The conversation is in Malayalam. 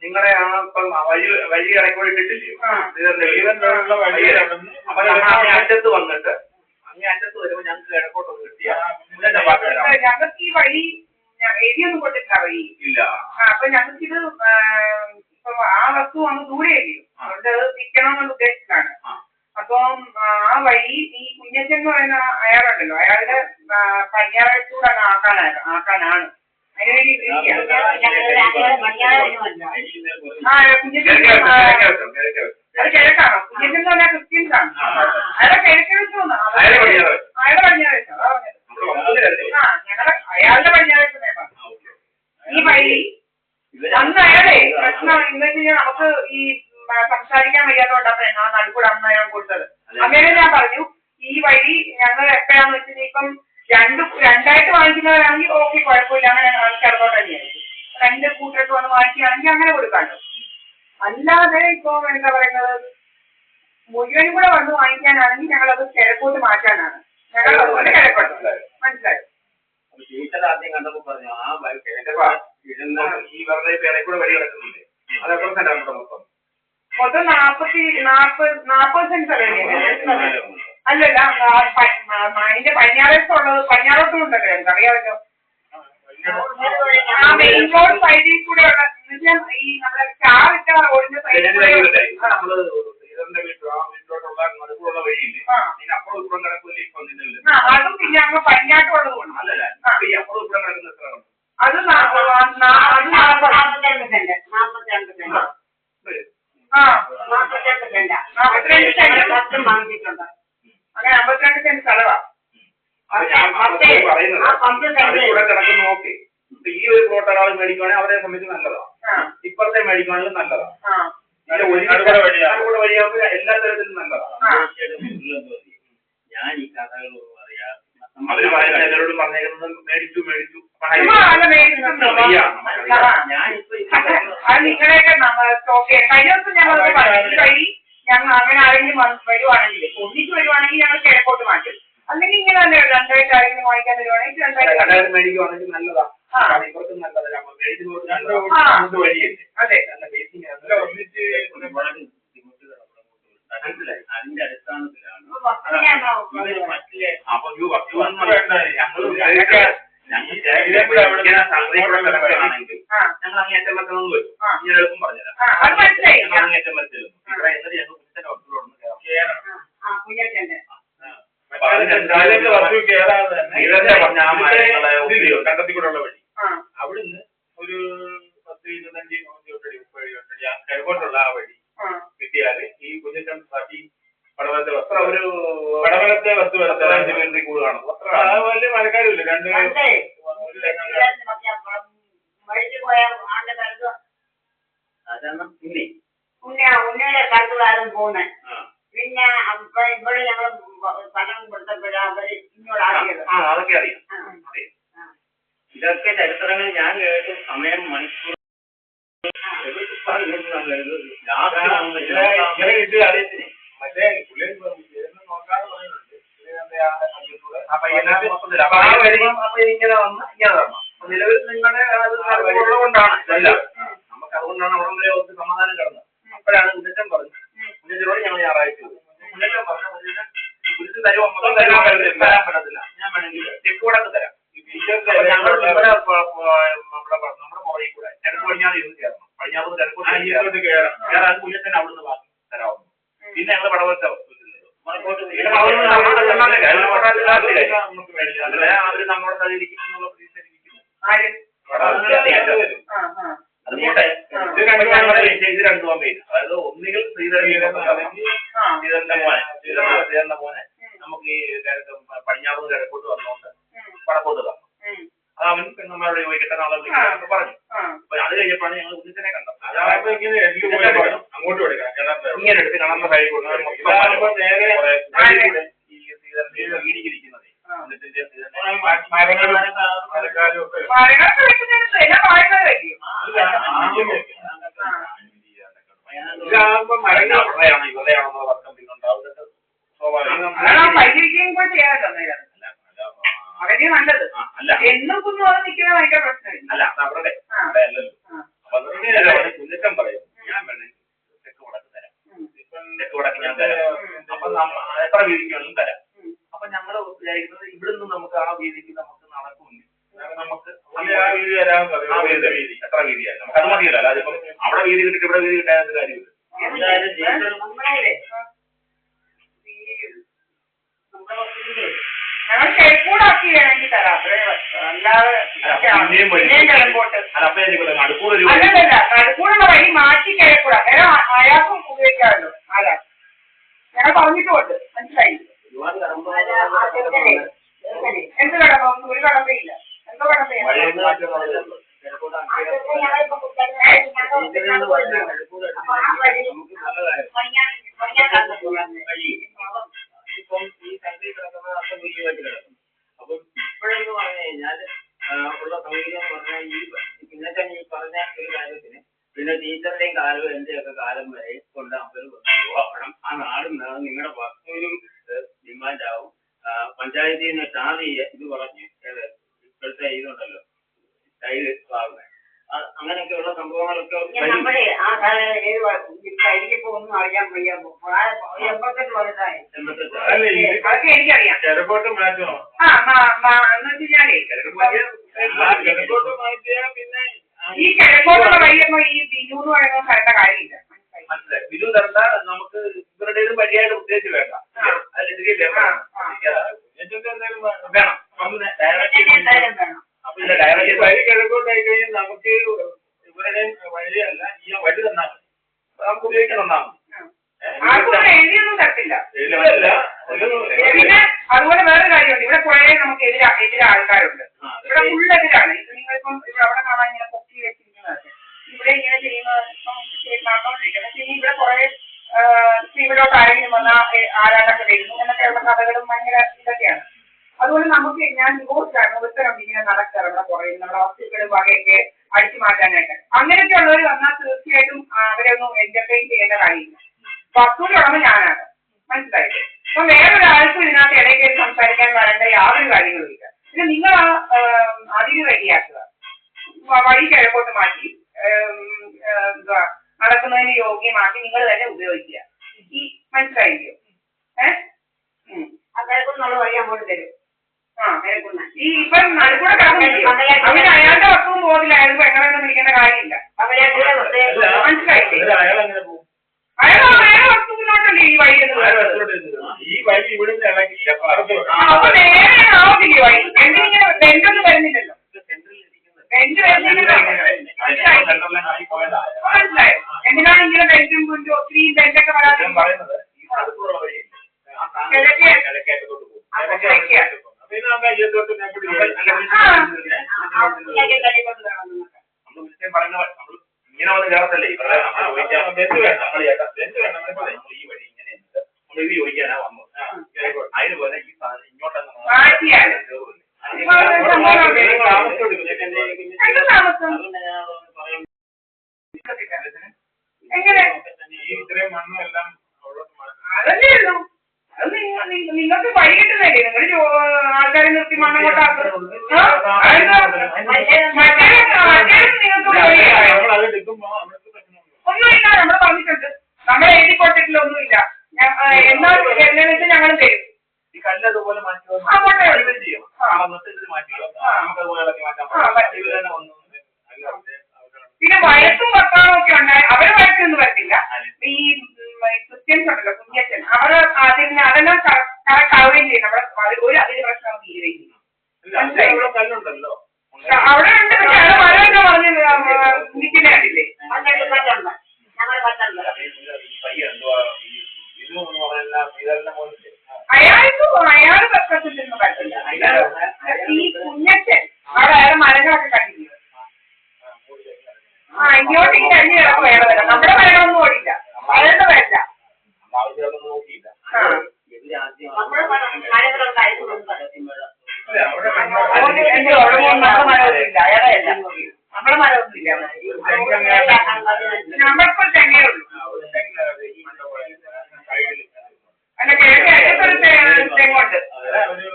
നിങ്ങളുടെ ആ ഇപ്പം വഴി ഇറക്കോട് ഇട്ടിട്ടില്ലയോ? അപ്പൊ അറ്റത്ത് വന്നിട്ട് അങ്ങേ അറ്റത്ത് വരുമ്പോ ഞങ്ങൾക്ക് ഇടക്കോട്ട് കിട്ടിയ ഞങ്ങൾക്ക് ഈ വഴി എഴുതിയൊന്നും കൊടുത്തിട്ടില്ല വഴി ഇല്ല. അപ്പൊ ഞങ്ങൾക്കിത് ഇപ്പൊ ആ വസ്തു അങ്ങ് ദൂരെയല്ലയോ, അതുകൊണ്ട് അത് വിൽക്കണമെന്നുള്ള ഉദ്ദേശത്തിലാണ്. അപ്പം ആ വഴി ഈ കുഞ്ഞച്ചൻ എന്ന് പറയുന്ന അയാളുണ്ടല്ലോ, അയാളുടെ പടിഞ്ഞാറൂടെ ആക്കാനാണ് അതിനുവേണ്ടി അത് കിഴക്കാണോ? കുഞ്ഞച്ചൻ എന്ന് പറഞ്ഞാൽ ക്രിസ്ത്യൻസ് ആണ്. അയാളെ കിഴക്കിഴക്ക് അയാളുടെ പടിഞ്ഞാറേക്ക് ഞങ്ങളുടെ അയാളുടെ പടിഞ്ഞാറേക്ക് ഈ വഴി അന്ന് അയാളെ പ്രശ്നം എന്ന് വെച്ച് കഴിഞ്ഞാൽ നമുക്ക് ഈ സംസാരിക്കാൻ വയ്യാത്തോണ്ടാണ് ആ നടുക്കൂടെ അന്ന് അയാൾ കൊടുത്തത്. അങ്ങനെ ഞാൻ പറഞ്ഞു ഈ വഴി ഞങ്ങൾ എപ്പോഴാന്ന് വെച്ചാൽ ഇപ്പം രണ്ടായിട്ട് വാങ്ങിക്കുന്നവരാണെങ്കിൽ ഓക്കെ കുഴപ്പമില്ല, അങ്ങനെ കിടന്നോട്ട് തന്നെയായിരിക്കും. 2 കൂട്ടർക്ക് വന്ന് വാങ്ങിക്കുകയാണെങ്കിൽ അങ്ങനെ കൊടുക്കാമല്ലോ. അല്ലാതെ ഇപ്പൊ എന്താ പറയുന്നത് മുഴുവനും കൂടെ വന്ന് വാങ്ങിക്കാനാണെങ്കിൽ ഞങ്ങളത് കിഴക്കോട്ട് മാറ്റാനാണ്. ഞങ്ങൾ അതുപോലെ കിഴക്കോട്ട് മനസ്സിലായോ? ആദ്യം കണ്ടപ്പോ പറഞ്ഞു ഈ വെറുതെ പേരെക്കൂടെ വഴി കിടക്കുന്നില്ലേ, അത് എത്ര സെന്റാണ് മൊത്തം? മൊത്തം 40 സെന്റ് അല്ലല്ല. അതിന്റെ പടിഞ്ഞാറോട്ടും ഉണ്ടല്ലോ, എനിക്കറിയാമല്ലോ. ആ മെയിൻ റോഡ് സൈഡിൽ കൂടെ ഉള്ള ഈ നമ്മുടെ സ്റ്റാർ ഇട്ട റോഡിന്റെ സൈഡിൽ കൂടെ അതും പിന്നെ അങ്ങ് പടിഞ്ഞാട്ടുള്ളത് കൊണ്ട് അത് 42 സെന്റ് 42 സെന്റ് അങ്ങനെ 52 സെന്റ് സ്ഥലമാണ്. നോക്കി ഈ ഒരു പ്ലോട്ട് ഒരാൾ മേടിക്കുവാണെങ്കിൽ അവരെ സംബന്ധിച്ച് നല്ലതാണ്, ഇപ്പുറത്തെ മേടിക്കുവാണെങ്കിൽ നല്ലതാണ്. വഴിയാകുമ്പോൾ എല്ലാ തരത്തിലും നല്ലതാണ്. ഞാൻ ഈ കഥകൾ അവര് പറയുന്നത് എല്ലാവരോടും പറഞ്ഞേക്കുന്നത് മേടിച്ചു നിങ്ങളെയൊക്കെ സ്റ്റോപ്പ് ചെയ്യാൻ കഴിഞ്ഞ ദിവസം ഞങ്ങൾ വഴി ഞങ്ങൾ അങ്ങനെ ആരെങ്കിലും വരുവാണെങ്കിൽ ഒന്നിച്ച് വരുവാണെങ്കിൽ ഞങ്ങൾ കിഴക്കോട്ട് മാറ്റും. അല്ലെങ്കിൽ ഇങ്ങനെ തന്നെ 2 ആയിട്ട് ആരെങ്കിലും വാങ്ങിക്കാൻ വരുവാണെങ്കിൽ 2 ആയിട്ട് മേടിക്കുവാണെങ്കിൽ നല്ലതാണ്. ഇവർക്ക് നല്ലതല്ല വഴിയല്ലേ. അതെ മനസ്സിലായി. അതിന്റെ അടിസ്ഥാനത്തിലാണ് ഞങ്ങൾ അങ്ങേറ്റം വെക്കണമെന്ന് വെച്ചു. ഞാൻ എളുപ്പം പറഞ്ഞുതരാം. ഞങ്ങൾ അങ്ങേറ്റം വെച്ചത് എന്നിട്ട് ഞങ്ങൾ കുറ്റന്റെ വസ്തുവിനോട് കണ്ടത്തിക്കൂടെയുള്ള വഴി അവിടുന്ന് ഒരു 10-25 കിഴക്കോട്ടുള്ള ആ വഴി കിട്ടിയാല് ഈ കുഞ്ഞച്ചൻ പാർട്ടി പടവലത്തെ വസ്തു കൂടുതൽ കാണും. അത്ര വലിയ മഴക്കാരുമില്ല. 2 ഉന്നയുടെ സ്ഥലത്തുകാരും പോകുന്നത്. പിന്നെ ഇവിടെ ഞങ്ങൾ സ്ഥലം കൊടുത്തപ്പോഴാ അവര് ഇങ്ങോട്ട് ആക്കിയത്. അതൊക്കെ അറിയാം. ഇതൊക്കെ ചരിത്രങ്ങൾ ഞാൻ കേട്ടു. സമയം മണിക്കൂർ അറിയത്തിന് മറ്റേ നോക്കാതെ പറയുന്നുണ്ട്. ഇങ്ങനെ വന്ന് ഇങ്ങനെ തരണം. നിലവിൽ നിങ്ങളുടെ കൊണ്ടാണ് നമുക്ക് അതുകൊണ്ടാണ് അവിടെ വരെ ഒത്ത് സമാധാനം കിടന്നത്. അപ്പോഴാണ് കുഞ്ഞച്ചൻ പറഞ്ഞു, കുഞ്ഞച്ചനോട് ഞങ്ങൾ ഞായറാഴ്ച കുഞ്ഞച്ചൻ പറഞ്ഞു കുഞ്ഞച്ചൻ തരുമോ മൊത്തം തരാൻ പറ്റത്തില്ല, ഞാൻ വേണമെങ്കിൽ ചെക്ക് കൂടെ തരാം. ഞങ്ങൾ നമ്മുടെ പുറകിൽ കൂടെ കിഴക്ക് പടിഞ്ഞാറ് ഇരുന്ന് കയറണം. പടിഞ്ഞാറ് കിഴക്കോട്ട് കയറാൻ കുഞ്ഞച്ചൻ അവിടുന്ന് വാങ്ങി തരാവുന്നു. പിന്നെ ഞങ്ങൾ പടവലത്തെ അവര് നമ്മളോട് സഹകരിക്കുന്നുള്ള പ്രതീക്ഷ ഇരിക്കുന്നു. അതുകൊണ്ട് ഇത് 2 പേര്, അതായത് ഒന്നുകിൽ ശ്രീധരന്റെ മോനെ നമുക്ക് ഈ പടിഞ്ഞാറ് കിഴക്കോട്ട് വന്നുകൊണ്ട് വടക്കോട്ട് തന്നു. അത് അവൻ പെണ്ണന്മാരോട് ചോദിക്കട്ടെ നാളെ വിളിക്കാനൊക്കെ പറഞ്ഞു. അപ്പൊ അത് കഴിഞ്ഞപ്പോഴാണ് ഞങ്ങൾ കുഞ്ഞിനെ കണ്ടത്. അങ്ങോട്ട് ഇങ്ങനെ എടുത്ത് കിണറിന്റെ സൈഡിൽ ഈ ശ്രീധരന്റെ വീടിയിരിക്കുന്നത് ഇവിടെയാണെന്നുള്ള വർക്കം പിന്നെ ഉണ്ടാവും. സ്വാഭാവികം അതല്ലേ നല്ലത്. അല്ല എന്നും കുന്നു അത് നിൽക്കുന്നത് ഭയങ്കര പ്രശ്നമില്ല. അല്ല അത് അവരുടെ അല്ലല്ലോ. അപ്പൊ കുഞ്ഞിട്ടം പറയും ഞാൻ വേണമെങ്കിൽ തെക്ക് വടക്ക് തരാം, തെക്ക് വടക്ക് ഞാൻ തരാം. അപ്പൊ എത്ര വീതിക്ക് വേണമെങ്കിലും തരാം. അപ്പൊ ഞങ്ങൾ വിചാരിക്കുന്നത് ഇവിടുന്ന് നമുക്ക് ആ വീതിക്ക് നമുക്ക് നടക്കുന്നില്ല. നമുക്ക് ആ വീതി തരാൻ ആ വീതി എത്ര വീതിയാണ് നമുക്ക് അത് മതിയല്ലോ. അല്ലാതെ ഇപ്പം അവിടെ വീതി കിട്ടിട്ട് ഇവിടെ വീതി കിട്ടാൻ കാര്യമില്ല. ഞങ്ങൾ കിഴക്കൂടാക്കി വേണമെങ്കിൽ തരാം, അത്രേ. അല്ലാതെ അല്ലല്ല, നടുക്കൂടുള്ള വഴി മാറ്റി കിഴക്കൂടാ. നേരം അയാൾക്കും ഉപയോഗിക്കാമല്ലോ. അതാ ഞങ്ങൾ പറഞ്ഞിട്ടുമുണ്ട്, മനസ്സിലായി. എന്ത് കടമ്പ? ഒരു കടമ്പയില്ല. എന്തോ കടമ്പയാണ്? ഇപ്പം ഈ സൈഡിൽ കിടക്കുന്ന അർത്ഥം വീട്ടിലേക്ക് കിടക്കും. അപ്പം ഇപ്പോഴെന്ന് പറഞ്ഞു കഴിഞ്ഞാൽ ഉള്ള സൗകര്യം എന്ന് പറഞ്ഞാൽ പിന്നെ ഈ പറഞ്ഞ ഒരു കാര്യത്തിന് പിന്നെ ടീച്ചറുടെയും കാലവും എന്റെയൊക്കെ കാലം വരെ കൊണ്ട് അവർ അവിടെ ആ നാടും നിങ്ങളുടെ വസ്തുവിനും ഡിമാൻഡ് ആവും. പഞ്ചായത്തിൽ നിന്ന് ഷാദി ഇത് പറഞ്ഞു ഇപ്പോഴത്തെ ഇതുണ്ടല്ലോ ടൈല് വാങ്ങുന്നത്, അങ്ങനെയൊക്കെയുള്ള സംഭവങ്ങളൊക്കെ നമ്മളെ ആ കഴിഞ്ഞപ്പോ ഒന്നും അറിയാൻ വയ്യ. 88 വയസ്സായി. അതൊക്കെ എനിക്കറിയാം. ചെറുപ്പോട്ട് മാറ്റണോ? പിന്നെ ഈ കിഴക്കോട്ടുള്ള വഴിയൊന്നും ഈ ബിജുന്ന് പറയുന്നത് തരേണ്ട കാര്യമില്ല. മനസ്സിലായി. ബിജു തരണ്ട, നമുക്ക് ഇവരുടെ വഴിയായിട്ട് ഉദ്ദേശിച്ച് വേണ്ട. വേണം. അപ്പൊ ഇതിന്റെ ഡയറക്റ്റ് വഴി കിഴക്കോട്ടായി കഴിഞ്ഞാൽ നമുക്ക് ഇവരുടെ വഴിയല്ല ഈ വഴി തന്നാൽ മതി, നമുക്ക് ഉപയോഗിക്കാൻ തന്നാൽ മതി. എഴുതിയൊന്നും തരത്തില്ല. പിന്നെ അതുപോലെ വേറെ കാര്യമുണ്ട്, ഇവിടെ കുറെ നമുക്ക് എതിരെ ആൾക്കാരുണ്ട്. ഇവിടെ ഫുള്ളെതിരാണ്. ഇത് നിങ്ങളിപ്പം ഇവിടെ അവിടെ കാണാൻ ഇങ്ങനെ പൊക്കി വെച്ചിരിക്കുന്നതൊക്കെ ഇവിടെ ഇങ്ങനെ ചെയ്യുന്നത് നടന്നുകൊണ്ടിരിക്കുന്നത്. പക്ഷേ ഇവിടെ കുറെ ഇവിടോട്ട് ആരെങ്കിലും വന്നാൽ ആരാണ്ടൊക്കെ വരുന്നു എന്നൊക്കെയുള്ള കഥകളും ഭയങ്കര ഇതൊക്കെയാണ്. അതുകൊണ്ട് നമുക്ക് ഞാൻ ഡിവോഴ്സാണ് ഉത്തരം ഇങ്ങനെ നടക്കാറ് ഇവിടെ കുറയും നമ്മുടെ വസ്തുക്കളും വകയൊക്കെ അടിച്ചു മാറ്റാനായിട്ട്. അങ്ങനെയൊക്കെ ഉള്ളവർ വന്നാൽ തീർച്ചയായിട്ടും അവരെ ഒന്നും എന്റർടൈൻ ചെയ്യേണ്ട കാര്യമില്ല. വസ്തുവിലുള്ളവ ഞാനാണ്, മനസ്സിലായില്ലേ? അപ്പൊ വേറൊരാൾക്കും ഇതിനകത്ത് ഇടയ്ക്ക് സംസാരിക്കാൻ വരേണ്ട യാതൊരു കാര്യങ്ങളും ഇല്ല. പിന്നെ നിങ്ങൾ അതിന് റെഡിയാക്കുക, വഴി കിഴക്കോട്ട് മാറ്റി എന്തുവാ നടക്കുന്നതിന് യോഗ്യമാക്കി നിങ്ങൾ തന്നെ ഉപയോഗിക്കുക. ഈ മനസ്സിലായില്ലയോ? കിഴക്കുന്നുള്ള വഴി അങ്ങോട്ട് തരും. ഈ ഇപ്പം നടുക്കൂടെ കിടക്കുന്നില്ലയോ, അങ്ങനെ അയാളുടെ വസ്തുവും പോകുന്നില്ലായിരുന്നു. എങ്ങനെയൊന്നും വിളിക്കേണ്ട കാര്യമില്ല, മനസ്സിലായില്ലേ? അയാൾ വസ്തുവിനോട്ടല്ലേ ഈ വഴി ഈ വഴി ഇവിടുന്ന് അപ്പൊ നേരെ ആവത്തില്ല ഈ വഴി. എന്തിനിങ്ങനെ ബെഞ്ചൊന്നും വരുന്നില്ലല്ലോ, ബെഞ്ച് വരുന്നില്ലല്ലോ. മനസ്സിലായോ? എന്തിനാണ് ഇങ്ങനെ ബെഞ്ചും കുഞ്ചും ഒത്തിരി ബെഞ്ചൊക്കെ വരാതെ ഇങ്ങനെ വന്ന് ചേർത്തല്ലേ ഇവരുടെ ബെഞ്ച് വേണ്ട, നമ്മൾ ചേട്ടാ ബെഞ്ച് വേണ്ട, ഈ വഴി ഇങ്ങനെ നമ്മൾ ഇത് ചോദിക്കാനാ വന്നത്. അതിന് പോലെ ഈ സാധനം ഇങ്ങോട്ടൊന്നും എങ്ങനെ ഇത്രയും മണ്ണും എല്ലാം അതല്ലേ ഉള്ളൂ. അത് നിങ്ങൾക്ക് വഴി കിട്ടുന്നല്ലേ, നിങ്ങൾ ആൾക്കാരെ നിർത്തി മണ്ണം കൊണ്ടാക്കും. ഒന്നുമില്ല, നമ്മൾ പറഞ്ഞിട്ടുണ്ട്, നമ്മൾ എഴുതി കൊടുത്തിട്ടില്ല, ഒന്നുമില്ല. എന്നാ എന്താണെന്ന് വെച്ചാൽ ഞങ്ങൾ തരും. ഈ കല്ല് അതുപോലെ മാറ്റി പിന്നെ വയസ്സും ഭർത്താവും ഒക്കെ ഉണ്ടായി. അവര് വയസ്സൊന്നും വരത്തില്ല. ഈ ക്രിസ്ത്യൻസ് ഉണ്ടല്ലോ, കുഞ്ഞച്ചൻ, അവർ അതെല്ലാം കറക്റ്റ് ആവുകയും ചെയ്യും. നമ്മുടെ ഒരു അതിന് പ്രശ്നം തീരുകയും ചെയ്യും. കല്ലുണ്ടല്ലോ അവിടെ ഉണ്ട്. പക്ഷെ അത് മരമൊക്കെ പറഞ്ഞ് നിൽക്കുന്ന കണ്ടില്ലേ? അയാൾ പ്രശ്നത്തിനൊന്നും പറ്റില്ല. ഈ കുഞ്ഞച്ചൻ അവിടെ അയാളെ മരങ്ങളൊക്കെ കണ്ടില്ല. ഇങ്ങോട്ടേക്ക് കഴിഞ്ഞ് കിടക്കും അയാളെ. നമ്മുടെ മരങ്ങളൊന്നും ഓടില്ല, അയാളുടെ വരില്ല. നമ്മുടെ മരമൊന്നുമില്ല, അയാളെ അല്ല. നമ്മുടെ മരമൊന്നുമില്ല, നമ്മൾക്കൊരു തെങ്ങയുള്ളൂ.